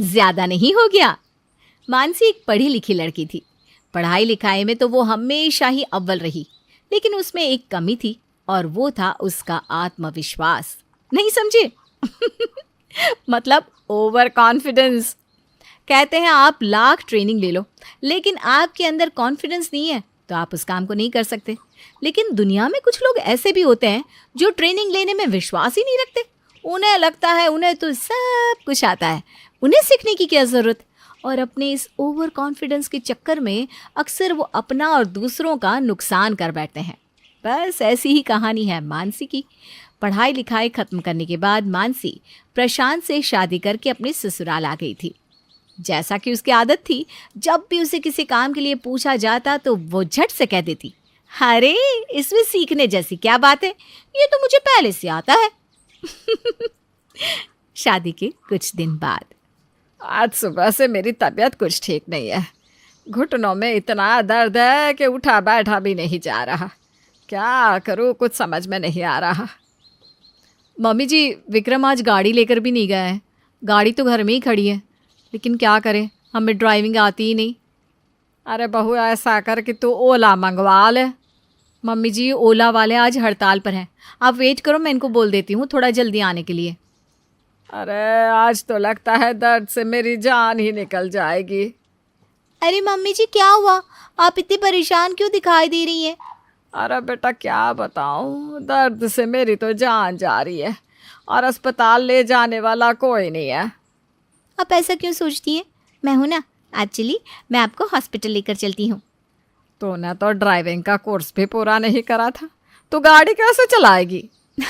ज्यादा नहीं हो गया? मानसी एक पढ़ी लिखी लड़की थी। पढ़ाई लिखाई में तो वो हमेशा ही अव्वल रही, लेकिन उसमें एक कमी थी और वो था उसका आत्मविश्वास। नहीं समझे? मतलब ओवर कॉन्फिडेंस। कहते हैं आप लाख ट्रेनिंग ले लो, लेकिन आपके अंदर कॉन्फिडेंस नहीं है तो आप उस काम को नहीं कर सकते। लेकिन दुनिया में कुछ लोग ऐसे भी होते हैं जो ट्रेनिंग लेने में विश्वास ही नहीं रखते। उन्हें लगता है उन्हें तो सब कुछ आता है, उन्हें सीखने की क्या ज़रूरत। और अपने इस ओवर कॉन्फिडेंस के चक्कर में अक्सर वो अपना और दूसरों का नुकसान कर बैठते हैं। बस ऐसी ही कहानी है मानसी की। पढ़ाई लिखाई खत्म करने के बाद मानसी प्रशांत से शादी करके अपने ससुराल आ गई थी। जैसा कि उसकी आदत थी, जब भी उसे किसी काम के लिए पूछा जाता तो वो झट से कह देती, अरे इसमें सीखने जैसी क्या बात है, ये तो मुझे पहले से आता है। शादी के कुछ दिन बाद, आज सुबह से मेरी तबीयत कुछ ठीक नहीं है। घुटनों में इतना दर्द है कि उठा बैठा भी नहीं जा रहा। क्या करूँ, कुछ समझ में नहीं आ रहा। मम्मी जी, विक्रम आज गाड़ी लेकर भी नहीं गया है। गाड़ी तो घर में ही खड़ी है, लेकिन क्या करें, हमें ड्राइविंग आती ही नहीं। अरे बहू, ऐसा कर कि तू ओला मंगवा ले। मम्मी जी, ओला वाले आज हड़ताल पर हैं। आप वेट करो, मैं इनको बोल देती हूँ थोड़ा जल्दी आने के लिए। अरे आज तो लगता है दर्द से मेरी जान ही निकल जाएगी। अरे मम्मी जी, क्या हुआ? आप इतनी परेशान क्यों दिखाई दे रही हैं? अरे बेटा क्या बताऊँ, दर्द से मेरी तो जान जा रही है और अस्पताल ले जाने वाला कोई नहीं है। आप ऐसा क्यों सोचती हैं? मैं हूं ना। एक्चुअली मैं आपको हॉस्पिटल लेकर चलती हूँ। तूने तो ड्राइविंग का कोर्स भी पूरा नहीं करा था, तो गाड़ी कैसे चलाएगी?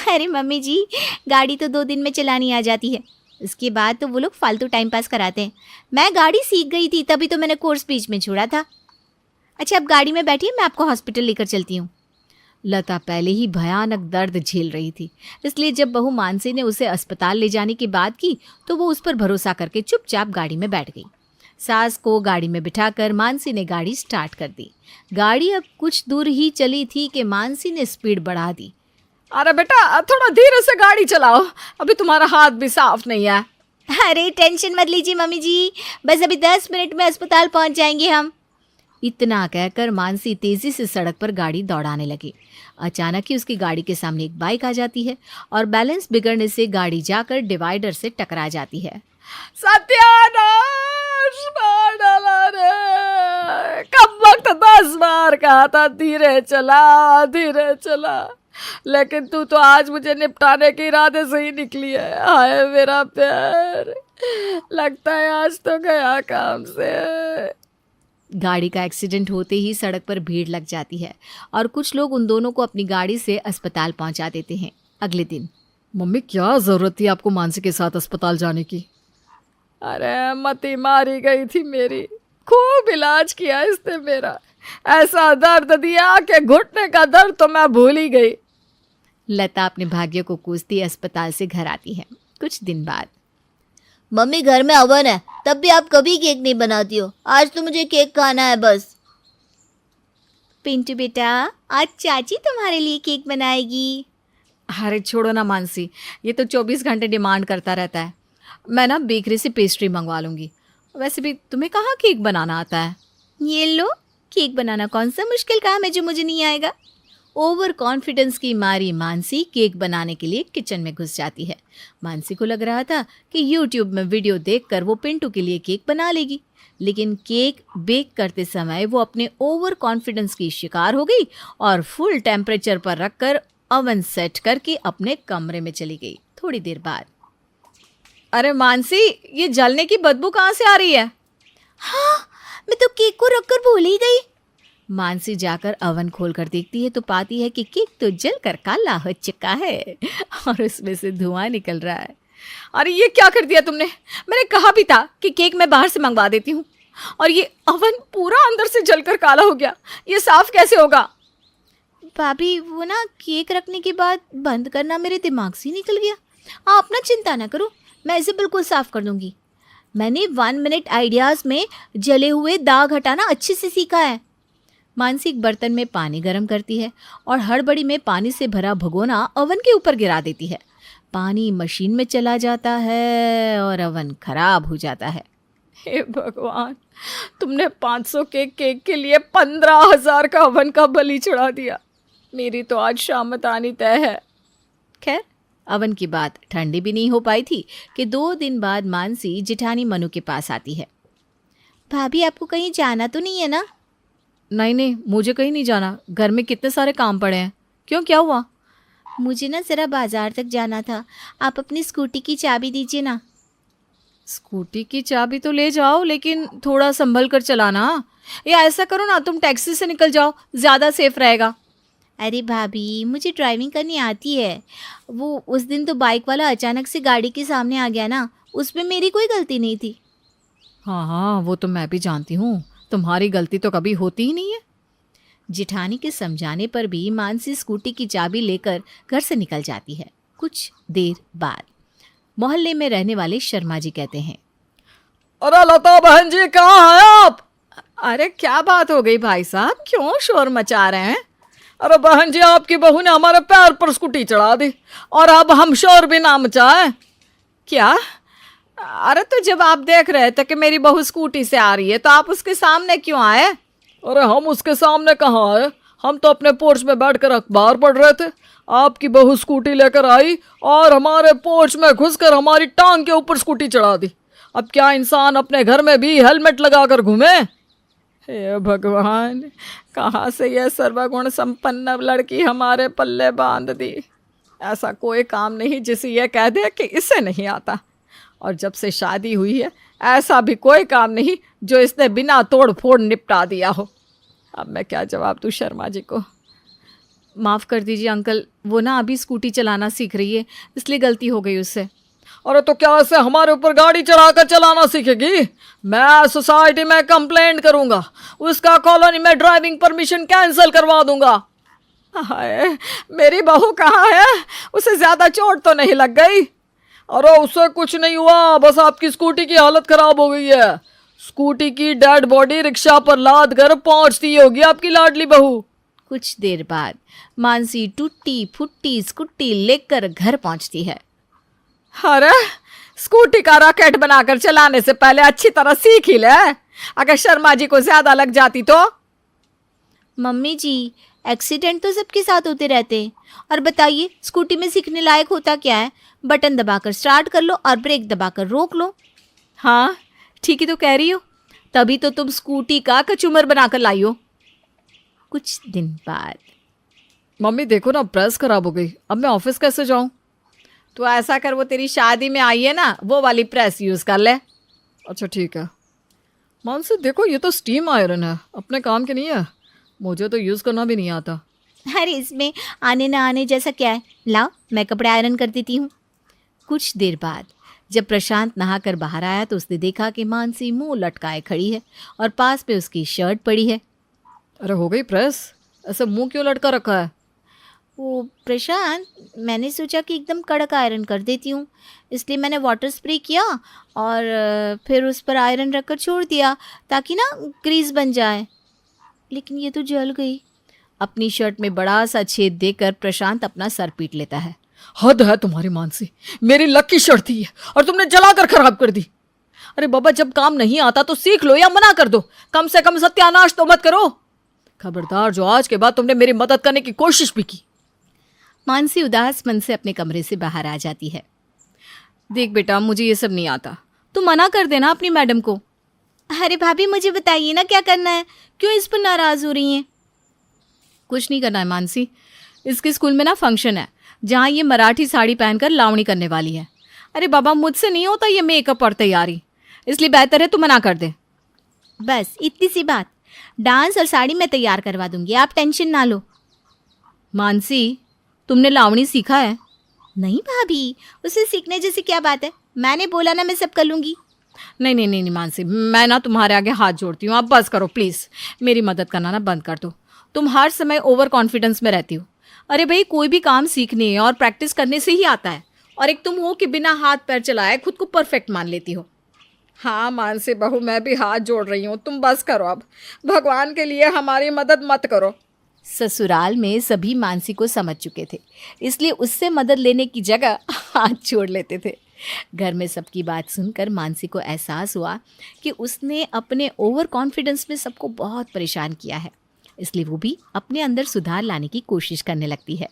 अरे मम्मी जी, गाड़ी तो 2 दिन में चलानी आ जाती है। उसके बाद तो वो लोग फालतू टाइम पास कराते हैं। मैं गाड़ी सीख गई थी, तभी तो मैंने कोर्स बीच में छोड़ा था। अच्छा, अब गाड़ी में बैठिए, मैं आपको हॉस्पिटल लेकर चलती हूँ। लता पहले ही भयानक दर्द झेल रही थी, इसलिए जब बहू मानसी ने उसे अस्पताल ले जाने की बात की तो वो उस पर भरोसा करके चुपचाप गाड़ी में बैठ गई। सास को गाड़ी में बिठाकर मानसी ने गाड़ी स्टार्ट कर दी। गाड़ी अब कुछ दूर ही चली थी कि मानसी ने स्पीड बढ़ा दी। अरे बेटा थोड़ा धीरे से गाड़ी चलाओ, अभी तुम्हारा हाथ भी साफ नहीं है। अरे टेंशन मत लीजिए मम्मी जी, बस अभी 10 मिनट में अस्पताल पहुंच जाएंगे हम। इतना कहकर मानसी तेजी से सड़क पर गाड़ी दौड़ाने लगी। अचानक ही उसकी गाड़ी के सामने एक बाइक आ जाती है और बैलेंस बिगड़ने से गाड़ी जाकर डिवाइडर से टकरा जाती है। सत्यानाश, मार डाला रे। कब वक्त 10 बार कहा था धीरे चला धीरे चला, लेकिन तू तो आज मुझे निपटाने के इरादे से ही निकली है। हाय मेरा प्यार, लगता है आज तो गया काम से। गाड़ी का एक्सीडेंट होते ही सड़क पर भीड़ लग जाती है और कुछ लोग उन दोनों को अपनी गाड़ी से अस्पताल पहुंचा देते हैं। अगले दिन, मम्मी क्या ज़रूरत थी आपको मानसी के साथ अस्पताल जाने की? अरे मती मारी गई थी मेरी, खूब इलाज किया इसने मेरा, ऐसा दर्द दिया कि घुटने का दर्द तो मैं भूल ही गई। लता अपने भाग्य को कोसती अस्पताल से घर आती है। कुछ दिन बाद, मम्मी घर में ओवन है, तब भी आप कभी केक नहीं बनाती हो। आज तो मुझे केक खाना है बस। पिंटू बेटा, आज चाची तुम्हारे लिए केक बनाएगी। अरे छोड़ो ना मानसी, ये तो 24 घंटे डिमांड करता रहता है। मैं ना बेकरी से पेस्ट्री मंगवा लूँगी। वैसे भी तुम्हें कहाँ केक बनाना आता है? ये लो, केक बनाना कौन सा मुश्किल काम है जो मुझे नहीं आएगा। ओवर कॉन्फिडेंस की मारी मानसी केक बनाने के लिए किचन में घुस जाती है। मानसी को लग रहा था कि यूट्यूब में वीडियो देखकर वो पिंटू के लिए केक बना लेगी, लेकिन केक बेक करते समय वो अपने ओवर कॉन्फिडेंस की शिकार हो गई और फुल टेम्परेचर पर रखकर ओवन सेट करके अपने कमरे में चली गई। थोड़ी देर बाद, अरे मानसी, ये जलने की बदबू कहाँ से आ रही है? हाँ, मैं तो केक को रखकर भूल ही गई। मानसी जाकर ओवन खोलकर देखती है तो पाती है कि केक तो जलकर काला हो चुका है और उसमें से धुआं निकल रहा है। अरे ये क्या कर दिया तुमने? मैंने कहा भी था कि केक मैं बाहर से मंगवा देती हूँ, और ये ओवन पूरा अंदर से जलकर काला हो गया। ये साफ कैसे होगा? भाभी, वो ना केक रखने के बाद बंद करना मेरे दिमाग से निकल गया। आप ना चिंता ना करो, मैं इसे बिल्कुल साफ कर दूंगी। मैंने 1 मिनट आइडियाज़ में जले हुए दाग हटाना अच्छे से सीखा है। मानसी एक बर्तन में पानी गर्म करती है और हड़बड़ी में पानी से भरा भगोना ओवन के ऊपर गिरा देती है। पानी मशीन में चला जाता है और अवन खराब हो जाता है। हे भगवान, तुमने 500 के केक के लिए 15,000 का ओवन का बलि चढ़ा दिया। मेरी तो आज शामत आनी तय है। खैर, अवन की बात ठंडी भी नहीं हो पाई थी कि 2 दिन बाद मानसी जिठानी मनु के पास आती है। भाभी, आपको कहीं जाना तो नहीं है ना? नहीं नहीं, मुझे कहीं नहीं जाना, घर में कितने सारे काम पड़े हैं। क्यों, क्या हुआ? मुझे ना ज़रा बाजार तक जाना था, आप अपनी स्कूटी की चाबी दीजिए ना। स्कूटी की चाबी तो ले जाओ, लेकिन थोड़ा संभल कर चलाना। या ऐसा करो ना, तुम टैक्सी से निकल जाओ, ज़्यादा सेफ रहेगा। अरे भाभी, मुझे ड्राइविंग करनी आती है। वो उस दिन तो बाइक वाला अचानक से गाड़ी के सामने आ गया ना, उसमें मेरी कोई गलती नहीं थी। हाँ हाँ, वो तो मैं भी जानती हूँ, तुम्हारी गलती तो कभी होती ही नहीं है। जिठानी के समझाने पर भी मानसी स्कूटी की चाबी लेकर घर से निकल जाती है। कुछ देर बाद मोहल्ले में रहने वाले शर्मा जी कहते हैं, अरे लता बहन जी, कहाँ हैं आप? अरे क्या बात हो गई भाई साहब, क्यों शोर मचा रहे हैं? अरे बहन जी, आपकी बहू ने हमारे पैर पर स्कूटी चढ़ा दी और अब हम शोर भी ना मचाए। क्या? अरे तो जब आप देख रहे थे कि मेरी बहू स्कूटी से आ रही है तो आप उसके सामने क्यों आए? अरे हम उसके सामने कहाँ आए, हम तो अपने पोर्च में बैठकर अखबार पढ़ रहे थे। आपकी बहू स्कूटी लेकर आई और हमारे पोर्च में घुसकर हमारी टांग के ऊपर स्कूटी चढ़ा दी। अब क्या इंसान अपने घर में भी हेलमेट लगाकर घूमे? हे भगवान, कहाँ से यह सर्वगुण संपन्न लड़की हमारे पल्ले बांध दी। ऐसा कोई काम नहीं जिसे यह कह दे कि इसे नहीं आता, और जब से शादी हुई है ऐसा भी कोई काम नहीं जो इसने बिना तोड़ फोड़ निपटा दिया हो। अब मैं क्या जवाब दूँ शर्मा जी को? माफ़ कर दीजिए अंकल, वो ना अभी स्कूटी चलाना सीख रही है, इसलिए गलती हो गई उससे। अरे तो क्या ऐसे हमारे ऊपर गाड़ी चढ़ाकर चलाना सीखेगी? मैं सोसाइटी में कंप्लेंट करूंगा, उसका कॉलोनी में ड्राइविंग परमिशन कैंसिल करवा दूंगा। हाय, मेरी बहू कहाँ है? उसे ज़्यादा चोट तो नहीं लग गई? अरे उससे कुछ नहीं हुआ, बस आपकी स्कूटी की हालत खराब हो गई है। स्कूटी की डेड बॉडी रिक्शा पर लाद कर पहुंचती होगी आपकी लाडली बहू। कुछ देर बाद मानसी टूटी फुट्टी स्कूटी लेकर घर पहुंचती है। अरे स्कूटी का रॉकेट बनाकर चलाने से पहले अच्छी तरह सीख ही ले, अगर शर्मा जी को ज्यादा लग जाती तो। मम्मी जी, एक्सीडेंट तो सबके साथ होते रहते हैं, और बताइए स्कूटी में सीखने लायक होता क्या है? बटन दबाकर स्टार्ट कर लो और ब्रेक दबाकर रोक लो। हाँ ठीक ही तो कह रही हो, तभी तो तुम स्कूटी का कचूमर बनाकर लाई हो। कुछ दिन बाद, मम्मी देखो ना, प्रेस खराब हो गई, अब मैं ऑफिस कैसे जाऊं? तो ऐसा कर, वो तेरी शादी में आई है ना, वो वाली प्रेस यूज़ कर ले। अच्छा ठीक है। मानसी देखो, ये तो स्टीम आयरन है, अपने काम के नहीं है, मुझे तो यूज़ करना भी नहीं आता। अरे इसमें आने ना आने जैसा क्या है, लाओ मैं कपड़े आयरन कर देती हूँ। कुछ देर बाद जब प्रशांत नहाकर बाहर आया तो उसने देखा कि मानसी मुंह लटकाए खड़ी है और पास में उसकी शर्ट पड़ी है। अरे हो गई प्रेस? ऐसा मुंह क्यों लटका रखा है? वो प्रशांत, मैंने सोचा कि एकदम कड़क आयरन कर देती हूँ, इसलिए मैंने वाटर स्प्रे किया और फिर उस पर आयरन रखकर छोड़ दिया ताकि ना ग्रीस बन जाए, लेकिन ये तो जल गई। अपनी शर्ट में बड़ा सा छेद देकर प्रशांत अपना सर पीट लेता है। हद है तुम्हारी मानसी, मेरी लकी शर्ट थी और तुमने जलाकर खराब कर दी। अरे बाबा, जब काम नहीं आता तो सीख लो या मना कर दो, कम से कम सत्यानाश तो मत करो। खबरदार, जो आज के बाद तुमने मेरी मदद करने की कोशिश भी की। मानसी उदास मन से अपने कमरे से बाहर आ जाती है। देख बेटा, मुझे ये सब नहीं आता, तुम मना कर देना अपनी मैडम को। अरे भाभी, मुझे बताइए ना क्या करना है, क्यों इस पर नाराज़ हो रही हैं? कुछ नहीं करना है मानसी, इसके स्कूल में ना फंक्शन है जहाँ ये मराठी साड़ी पहनकर लावणी करने वाली है। अरे बाबा, मुझसे नहीं होता ये मेकअप और तैयारी, इसलिए बेहतर है तू मना कर दे। बस इतनी सी बात, डांस और साड़ी मैं तैयार करवा दूंगी, आप टेंशन ना लो। मानसी, तुमने लावणी सीखा है? नहीं भाभी, उसे सीखने जैसी क्या बात है, मैंने बोला ना मैं सब कर लूँगी। नहीं नहीं नहीं मानसी, मैं ना तुम्हारे आगे हाथ जोड़ती हूँ, आप बस करो प्लीज़, मेरी मदद करना ना बंद कर दो। तुम हर समय ओवर कॉन्फिडेंस में रहती हो। अरे भाई, कोई भी काम सीखने और प्रैक्टिस करने से ही आता है, और एक तुम हो कि बिना हाथ पैर चलाए खुद को परफेक्ट मान लेती हो। हाँ मानसी बहू, मैं भी हाथ जोड़ रही हूँ, तुम बस करो अब, भगवान के लिए हमारी मदद मत करो। ससुराल में सभी मानसी को समझ चुके थे, इसलिए उससे मदद लेने की जगह हाथ छोड़ लेते थे। घर में सबकी बात सुनकर मानसी को एहसास हुआ कि उसने अपने ओवर कॉन्फिडेंस में सबको बहुत परेशान किया है, इसलिए वो भी अपने अंदर सुधार लाने की कोशिश करने लगती है।